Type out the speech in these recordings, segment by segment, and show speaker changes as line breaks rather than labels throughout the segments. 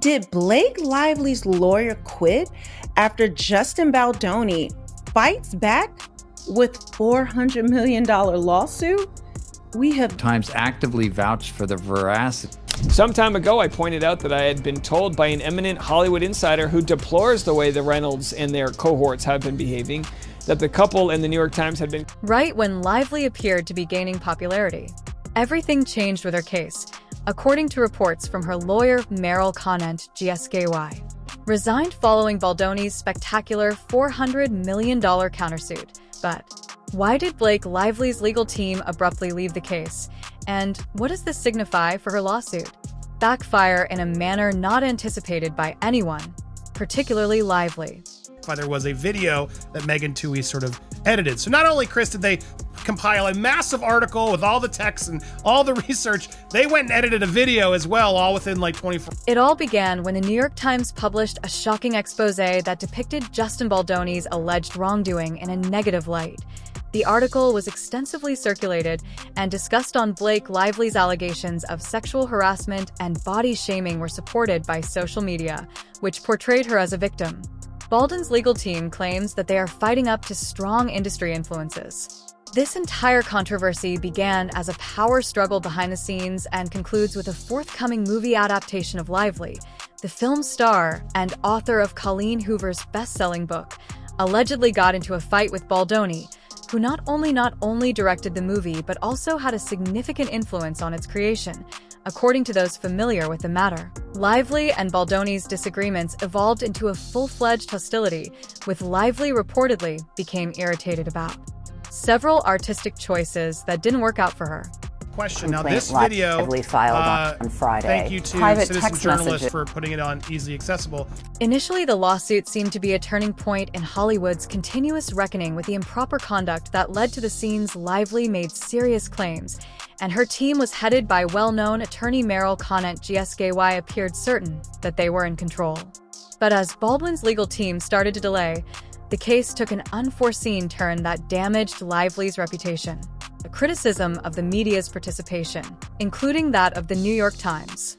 Did Blake Lively's lawyer quit after Justin Baldoni fights back with $400 million lawsuit? We have
Times actively vouched for the veracity.
Some time ago, I pointed out that I had been told by an eminent Hollywood insider who deplores the way the Reynolds and their cohorts have been behaving, that the couple and the New York Times had been...
Right when Lively appeared to be gaining popularity, everything changed with her case, according to reports from her lawyer Meryl Conant GSKY. Resigned following Baldoni's spectacular $400 million countersuit. But why did Blake Lively's legal team abruptly leave the case? And what does this signify for her lawsuit? Backfire in a manner not anticipated by anyone, particularly Lively.
There was a video that Megan Twohey sort of edited. So not only, Chris, did they compile a massive article with all the text and all the research, they went and edited a video as well, all within like 24.
It all began when the New York Times published a shocking expose that depicted Justin Baldoni's alleged wrongdoing in a negative light. The article was extensively circulated and discussed on Blake Lively's allegations of sexual harassment and body shaming were supported by social media, which portrayed her as a victim. Baldwin's legal team claims that they are fighting up to strong industry influences. This entire controversy began as a power struggle behind the scenes and concludes with a forthcoming movie adaptation of Lively. The film's star and author of Colleen Hoover's best-selling book allegedly got into a fight with Baldoni, who not only directed the movie but also had a significant influence on its creation, according to those familiar with the matter. Lively and Baldoni's disagreements evolved into a full-fledged hostility, with Lively reportedly became irritated about several artistic choices that didn't work out for her.
Question. Now this video,
filed on Friday.
Thank you to Citizen Journalist for putting it on easily accessible.
Initially, the lawsuit seemed to be a turning point in Hollywood's continuous reckoning with the improper conduct that led to the scenes. Lively made serious claims, and her team was headed by well-known attorney Meryl Conant GSKY appeared certain that they were in control. But as Baldwin's legal team started to delay, the case took an unforeseen turn that damaged Lively's reputation. A criticism of the media's participation, including that of the New York Times.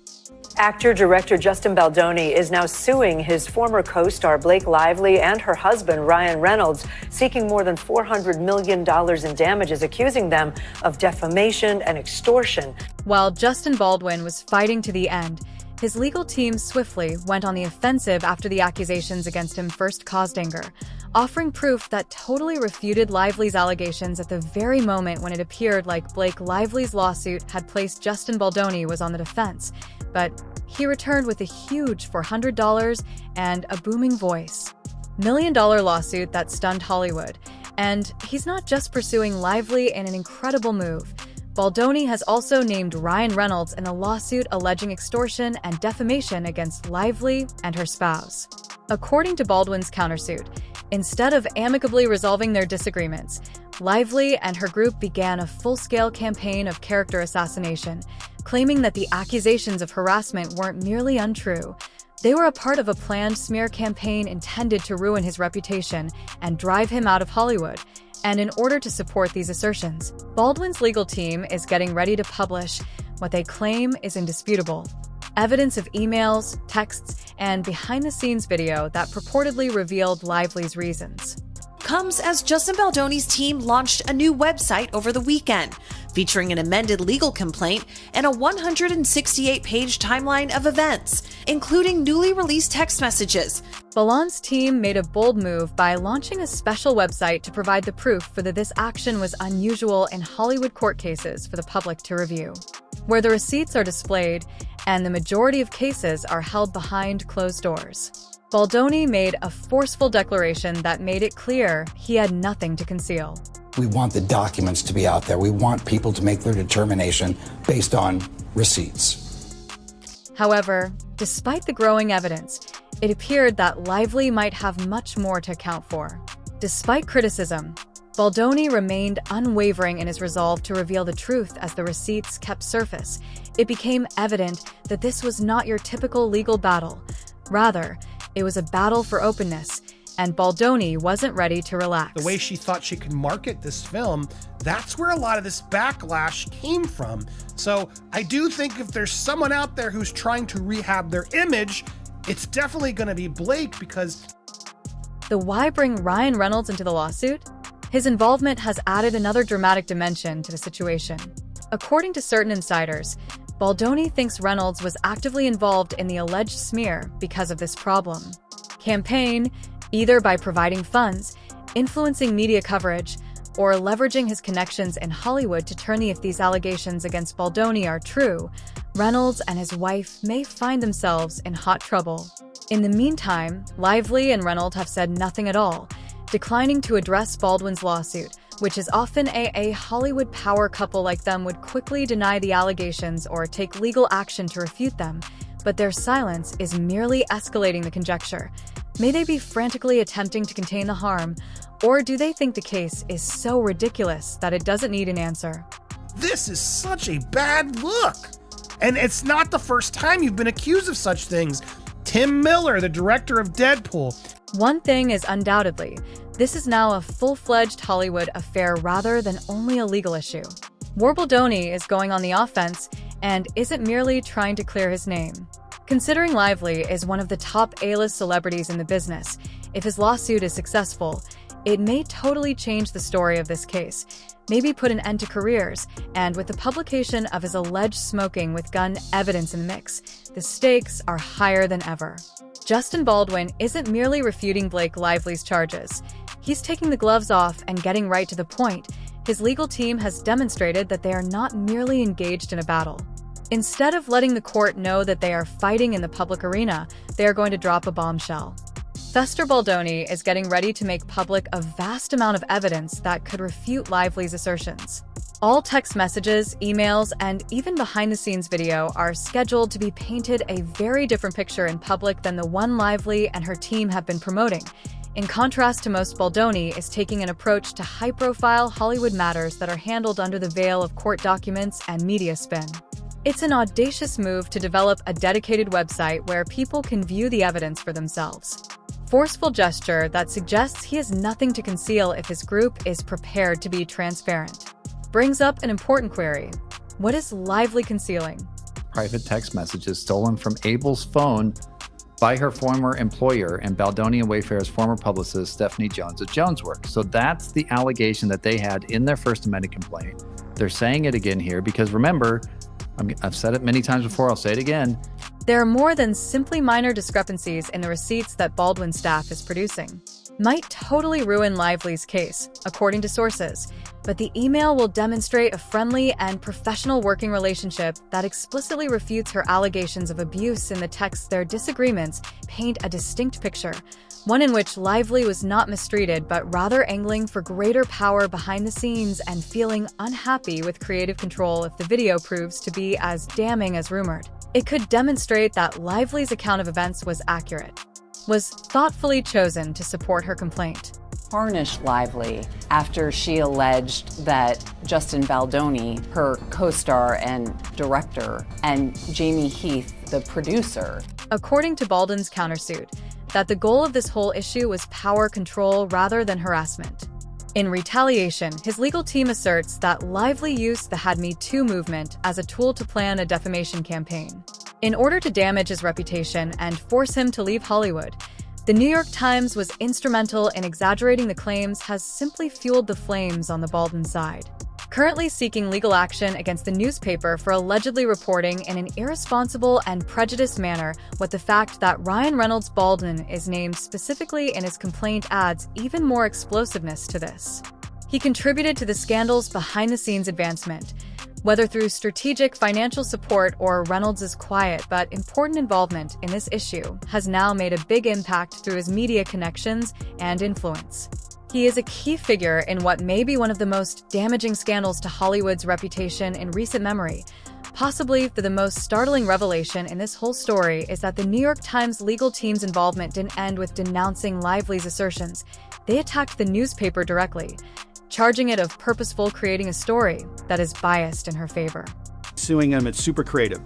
Actor-director Justin Baldoni is now suing his former co-star Blake Lively and her husband Ryan Reynolds, seeking more than $400 million in damages, accusing them of defamation and extortion.
While Justin Baldwin was fighting to the end, his legal team swiftly went on the offensive after the accusations against him first caused anger, offering proof that totally refuted Lively's allegations at the very moment when it appeared like Blake Lively's lawsuit had placed Justin Baldoni was on the defense. But he returned with a huge $400 and a booming voice. $1 million lawsuit that stunned Hollywood. And he's not just pursuing Lively in an incredible move. Baldoni has also named Ryan Reynolds in a lawsuit alleging extortion and defamation against Lively and her spouse. According to Baldwin's countersuit, instead of amicably resolving their disagreements, Lively and her group began a full-scale campaign of character assassination, claiming that the accusations of harassment weren't merely untrue. They were a part of a planned smear campaign intended to ruin his reputation and drive him out of Hollywood. And in order to support these assertions, Baldwin's legal team is getting ready to publish what they claim is indisputable: evidence of emails, texts, and behind-the-scenes video that purportedly revealed Lively's reasons.
Comes as Justin Baldoni's team launched a new website over the weekend, featuring an amended legal complaint and a 168-page timeline of events, including newly released text messages.
Baldoni's team made a bold move by launching a special website to provide the proof for that this action was unusual in Hollywood court cases for the public to review, where the receipts are displayed and the majority of cases are held behind closed doors. Baldoni made a forceful declaration that made it clear he had nothing to conceal.
We want the documents to be out there. We want people to make their determination based on receipts.
However, despite the growing evidence, it appeared that Lively might have much more to account for. Despite criticism, Baldoni remained unwavering in his resolve to reveal the truth as the receipts kept surface. It became evident that this was not your typical legal battle. Rather, it was a battle for openness, and Baldoni wasn't ready to relax.
The way she thought she could market this film, that's where a lot of this backlash came from. So I do think if there's someone out there who's trying to rehab their image, it's definitely going to be Blake, because...
The why bring Ryan Reynolds into the lawsuit? His involvement has added another dramatic dimension to the situation. According to certain insiders, Baldoni thinks Reynolds was actively involved in the alleged smear because of this problem. Campaign, either by providing funds, influencing media coverage, or leveraging his connections in Hollywood to turn if these allegations against Baldoni are true, Reynolds and his wife may find themselves in hot trouble. In the meantime, Lively and Reynolds have said nothing at all, declining to address Baldwin's lawsuit, which is often a Hollywood power couple like them would quickly deny the allegations or take legal action to refute them, but their silence is merely escalating the conjecture. May they be frantically attempting to contain the harm, or do they think the case is so ridiculous that it doesn't need an answer?
This is such a bad look. And it's not the first time you've been accused of such things. Tim Miller, the director of Deadpool.
One thing is undoubtedly, this is now a full-fledged Hollywood affair rather than only a legal issue. Baldoni is going on the offense and isn't merely trying to clear his name. Considering Lively is one of the top A-list celebrities in the business, if his lawsuit is successful, it may totally change the story of this case, maybe put an end to careers, and with the publication of his alleged smoking with gun evidence in the mix, the stakes are higher than ever. Justin Baldwin isn't merely refuting Blake Lively's charges. He's taking the gloves off and getting right to the point. His legal team has demonstrated that they are not merely engaged in a battle. Instead of letting the court know that they are fighting in the public arena, they are going to drop a bombshell. Fester Baldoni is getting ready to make public a vast amount of evidence that could refute Lively's assertions. All text messages, emails, and even behind-the-scenes video are scheduled to be painted a very different picture in public than the one Lively and her team have been promoting. In contrast to most, Baldoni is taking an approach to high-profile Hollywood matters that are handled under the veil of court documents and media spin. It's an audacious move to develop a dedicated website where people can view the evidence for themselves. Forceful gesture that suggests he has nothing to conceal if his group is prepared to be transparent. Brings up an important query. What is Lively concealing?
Private text messages stolen from Abel's phone by her former employer and Baldoni and Wayfair's former publicist, Stephanie Jones of Jonesworks. So that's the allegation that they had in their First Amendment complaint. They're saying it again here because remember, I've said it many times before, I'll say it again.
There are more than simply minor discrepancies in the receipts that Baldwin's staff is producing. Might totally ruin Lively's case, according to sources, but the email will demonstrate a friendly and professional working relationship that explicitly refutes her allegations of abuse. In the text, their disagreements paint a distinct picture, one in which Lively was not mistreated but rather angling for greater power behind the scenes and feeling unhappy with creative control. If the video proves to be as damning as rumored, it could demonstrate that Lively's account of events was accurate, was thoughtfully chosen to support her complaint.
Tarnished Lively after she alleged that Justin Baldoni, her co-star and director, and Jamie Heath, the producer.
According to Baldwin's countersuit, that the goal of this whole issue was power control rather than harassment. In retaliation, his legal team asserts that Lively used the Had Me Too movement as a tool to plan a defamation campaign. In order to damage his reputation and force him to leave Hollywood, the New York Times was instrumental in exaggerating the claims has simply fueled the flames on the Baldwin side. Currently seeking legal action against the newspaper for allegedly reporting in an irresponsible and prejudiced manner what the fact that Ryan Reynolds Baldwin is named specifically in his complaint adds even more explosiveness to this. He contributed to the scandal's behind-the-scenes advancement, whether through strategic financial support or Reynolds' quiet but important involvement in this issue, has now made a big impact through his media connections and influence. He is a key figure in what may be one of the most damaging scandals to Hollywood's reputation in recent memory. Possibly the most startling revelation in this whole story is that the New York Times legal team's involvement didn't end with denouncing Lively's assertions. They attacked the newspaper directly, charging it of purposeful creating a story that is biased in her favor.
Suing them, it's super creative.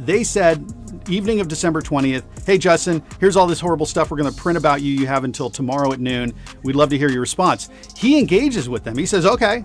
They said evening of December 20th. Hey, Justin, here's all this horrible stuff we're going to print about you. You have until tomorrow at noon. We'd love to hear your response. He engages with them. He says, okay,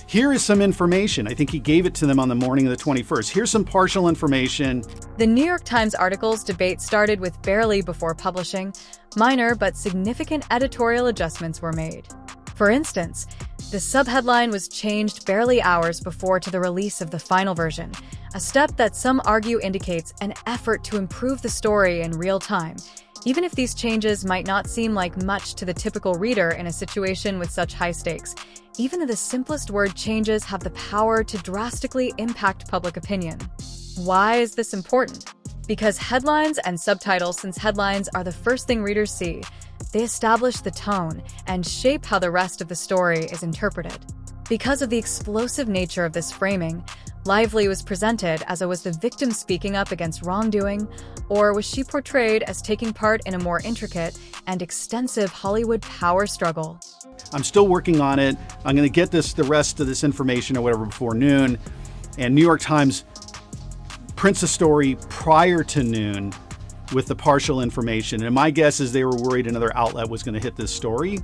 here is some information. I think he gave it to them on the morning of the 21st. Here's some partial information.
The New York Times article's debate started with barely before publishing. Minor but significant editorial adjustments were made. For instance, the subheadline was changed barely hours before to the release of the final version, a step that some argue indicates an effort to improve the story in real time, even if these changes might not seem like much to the typical reader in a situation with such high stakes. Even the simplest word changes have the power to drastically impact public opinion. Why is this important? Because headlines and subtitles, since headlines are the first thing readers see, they establish the tone and shape how the rest of the story is interpreted. Because of the explosive nature of this framing, Lively was presented as was the victim speaking up against wrongdoing, or was she portrayed as taking part in a more intricate and extensive Hollywood power struggle?
I'm still working on it. I'm going to get the rest of this information or whatever before noon. And New York Times prints a story prior to noon with the partial information. And my guess is they were worried another outlet was going to hit this story.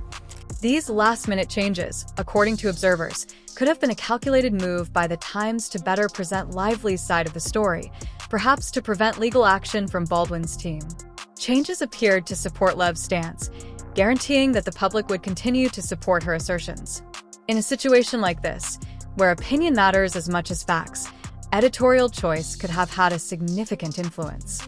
These last-minute changes, according to observers, could have been a calculated move by the Times to better present Lively's side of the story, perhaps to prevent legal action from Baldwin's team. Changes appeared to support Lev's stance, guaranteeing that the public would continue to support her assertions. In a situation like this, where opinion matters as much as facts, editorial choice could have had a significant influence.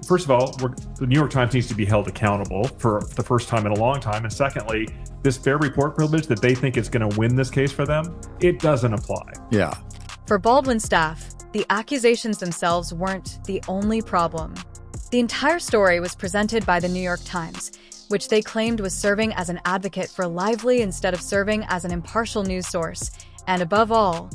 First of all, the New York Times needs to be held accountable for the first time in a long time. And secondly, this fair report privilege that they think is going to win this case for them, it doesn't apply.
Yeah.
For Baldwin's staff, the accusations themselves weren't the only problem. The entire story was presented by the New York Times, which they claimed was serving as an advocate for Lively instead of serving as an impartial news source. And above all,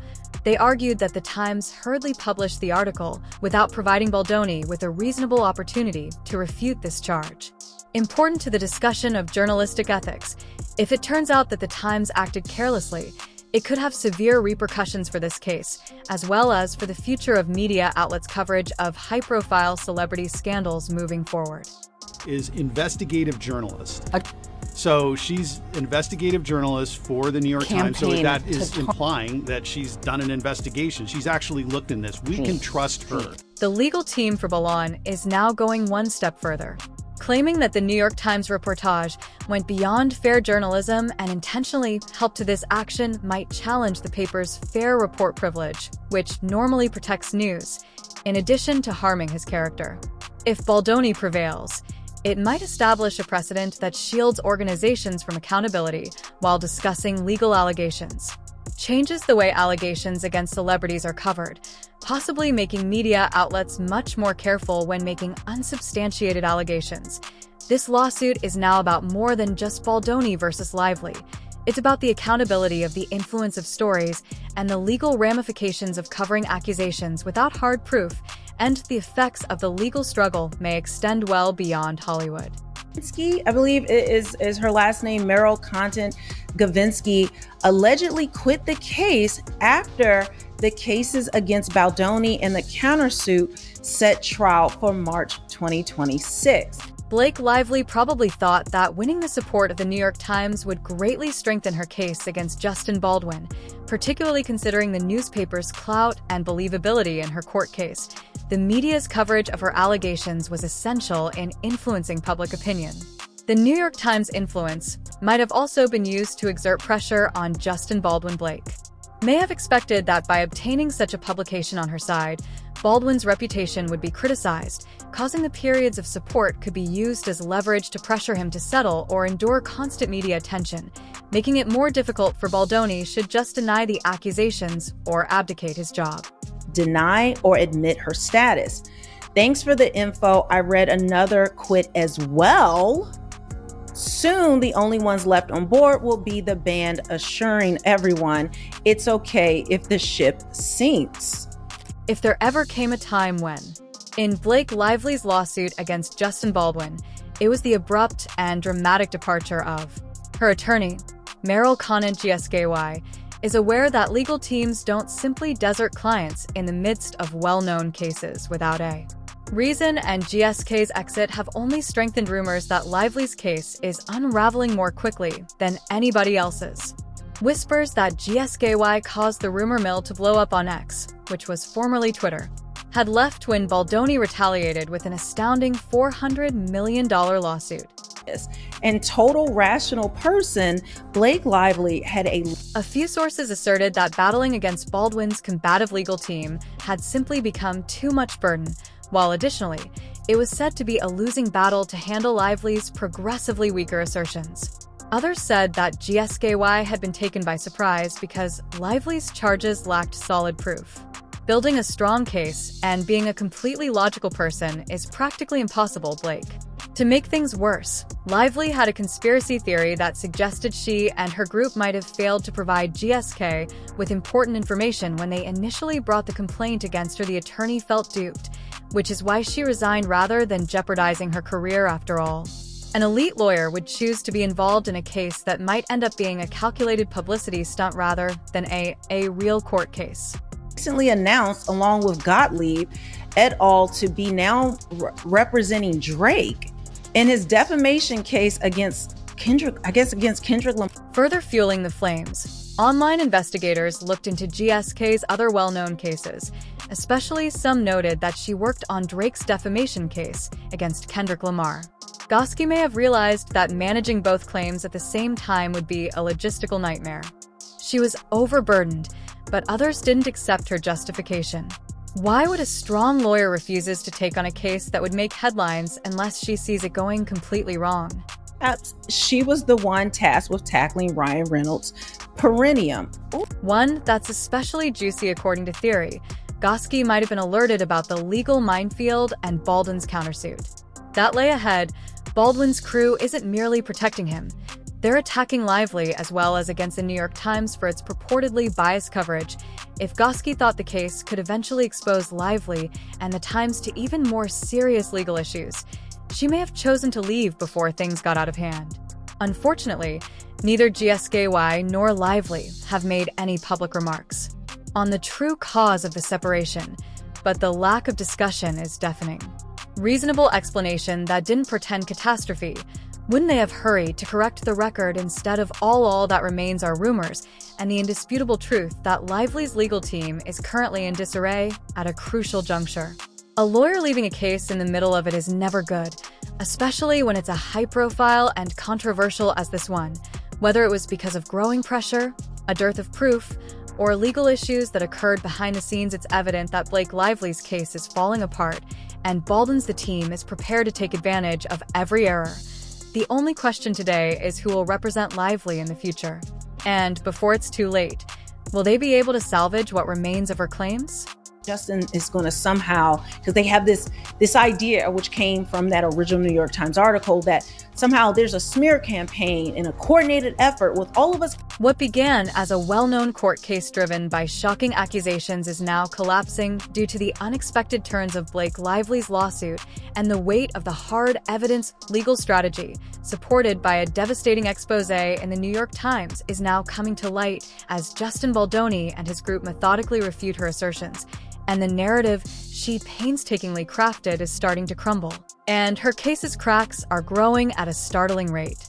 they argued that the Times hurriedly published the article without providing Baldoni with a reasonable opportunity to refute this charge. Important to the discussion of journalistic ethics, if it turns out that the Times acted carelessly, it could have severe repercussions for this case, as well as for the future of media outlets' coverage of high-profile celebrity scandals moving forward.
Is investigative journalist. So she's investigative journalist for the New York Times. So that is implying that she's done an investigation. She's actually looked in this. We can trust her.
The legal team for Baldoni is now going one step further, claiming that the New York Times reportage went beyond fair journalism and intentionally helped to this action might challenge the paper's fair report privilege, which normally protects news, in addition to harming his character. If Baldoni prevails, it might establish a precedent that shields organizations from accountability while discussing legal allegations. Changes the way allegations against celebrities are covered, possibly making media outlets much more careful when making unsubstantiated allegations. This lawsuit is now about more than just Baldoni versus Lively. It's about the accountability of the influence of stories and the legal ramifications of covering accusations without hard proof, and the effects of the legal struggle may extend well beyond Hollywood.
I believe it is her last name, Meryl Gavinsky, allegedly quit the case after the cases against Baldoni and the countersuit set trial for March 2026.
Blake Lively probably thought that winning the support of the New York Times would greatly strengthen her case against Justin Baldwin, particularly considering the newspaper's clout and believability in her court case. The media's coverage of her allegations was essential in influencing public opinion. The New York Times' influence might have also been used to exert pressure on Justin Baldwin Blake. May have expected that by obtaining such a publication on her side, Baldwin's reputation would be criticized, causing the periods of support could be used as leverage to pressure him to settle or endure constant media attention, making it more difficult for Baldoni should just deny the accusations or abdicate his job.
Deny or admit her status. Thanks for the info. I read another quit as well. Soon, the only ones left on board will be the band assuring everyone it's okay if the ship sinks.
If there ever came a time when, in Blake Lively's lawsuit against Justin Baldwin, it was the abrupt and dramatic departure of her attorney, Meryl GSKY, is aware that legal teams don't simply desert clients in the midst of well-known cases without a Reason and GSK's exit have only strengthened rumors that Lively's case is unraveling more quickly than anybody else's. Whispers that GSKY caused the rumor mill to blow up on X, which was formerly Twitter, had left when Baldoni retaliated with an astounding $400 million lawsuit.
And total rational person, Blake Lively had
A few sources asserted that battling against Baldwin's combative legal team had simply become too much burden, while additionally, it was said to be a losing battle to handle Lively's progressively weaker assertions. Others said that GSKY had been taken by surprise because Lively's charges lacked solid proof. Building a strong case and being a completely logical person is practically impossible, Blake. To make things worse, Lively had a conspiracy theory that suggested she and her group might have failed to provide GSK with important information when they initially brought the complaint against her. The attorney felt duped, which is why she resigned rather than jeopardizing her career after all. An elite lawyer would choose to be involved in a case that might end up being a calculated publicity stunt rather than a real court case.
Recently announced, along with Gottlieb et al., to be now representing Drake in his defamation case against Kendrick Lamar.
Further fueling the flames, online investigators looked into GSK's other well-known cases, especially some noted that she worked on Drake's defamation case against Kendrick Lamar. Goski may have realized that managing both claims at the same time would be a logistical nightmare. She was overburdened, but others didn't accept her justification. Why would a strong lawyer refuses to take on a case that would make headlines unless she sees it going completely wrong?
She was the one tasked with tackling Ryan Reynolds' perineum.
One that's especially juicy according to theory. Goski might have been alerted about the legal minefield and Baldwin's countersuit. That lay ahead, Baldwin's crew isn't merely protecting him. They're attacking Lively as well as against the New York Times for its purportedly biased coverage. If Goski thought the case could eventually expose Lively and the Times to even more serious legal issues, she may have chosen to leave before things got out of hand. Unfortunately, neither GSKY nor Lively have made any public remarks on the true cause of the separation, but the lack of discussion is deafening. Reasonable explanation that didn't pretend catastrophe. Wouldn't they have hurried to correct the record instead of all that remains are rumors and the indisputable truth that Lively's legal team is currently in disarray at a crucial juncture? A lawyer leaving a case in the middle of it is never good, especially when it's a high-profile and controversial as this one, whether it was because of growing pressure, a dearth of proof, or legal issues that occurred behind the scenes. It's evident that Blake Lively's case is falling apart, and Baldwin's the team is prepared to take advantage of every error. The only question today is who will represent Lively in the future. And before it's too late, will they be able to salvage what remains of her claims?
Justin is going to somehow, because they have this idea, which came from that original New York Times article, that somehow there's a smear campaign and a coordinated effort with all of us.
What began as a well-known court case driven by shocking accusations is now collapsing due to the unexpected turns of Blake Lively's lawsuit and the weight of the hard evidence legal strategy, supported by a devastating expose in the New York Times, is now coming to light as Justin Baldoni and his group methodically refute her assertions. And the narrative she painstakingly crafted is starting to crumble. And her case's cracks are growing at a startling rate.